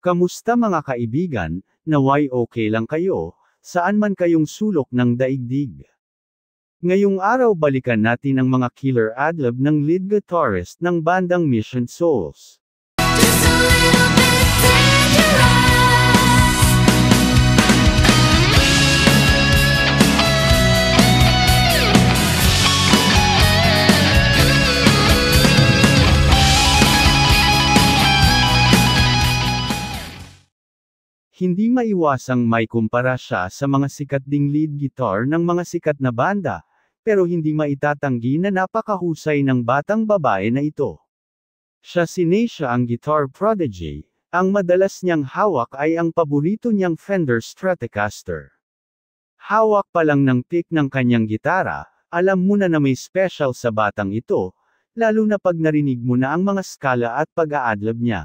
Kamusta mga kaibigan, naway okay lang kayo, saan man kayong sulok ng daigdig. Ngayong araw balikan natin ang mga killer adlib ng lead guitarist ng bandang Mission Souls. Hindi maiwasang may kumpara siya sa mga sikat ding lead guitar ng mga sikat na banda, pero hindi maitatanggi na napakahusay ng batang babae na ito. Siya si Neisha ang guitar prodigy, ang madalas niyang hawak ay ang paborito niyang Fender Stratocaster. Hawak pa lang ng pick ng kanyang gitara, alam mo na may special sa batang ito, lalo na pag narinig mo na ang mga skala at pag-a-adlib niya.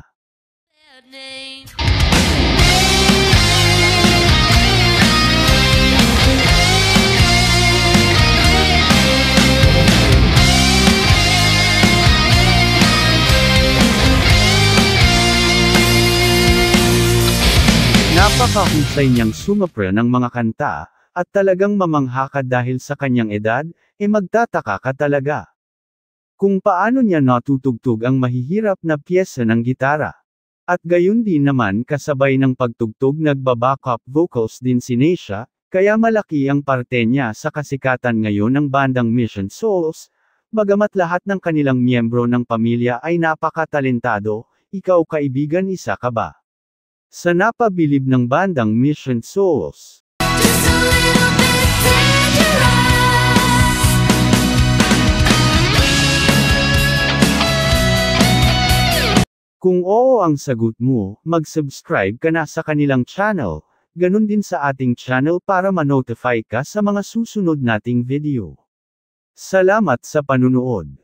Napakahusay niyang sumapre ng mga kanta, at talagang mamangha ka dahil sa kanyang edad, magtataka ka talaga. Kung paano niya natutugtog ang mahihirap na piyesa ng gitara. At gayon din naman kasabay ng pagtugtog nagba-backup vocals din si Neisha, kaya malaki ang parte niya sa kasikatan ngayon ng bandang Mission Souls, bagamat lahat ng kanilang miyembro ng pamilya ay napakatalentado, ikaw kaibigan isa ka ba? Sa napabilib ng bandang Mission Souls. Kung oo ang sagot mo, mag-subscribe ka na sa kanilang channel, ganun din sa ating channel para ma-notify ka sa mga susunod nating video. Salamat sa panunood.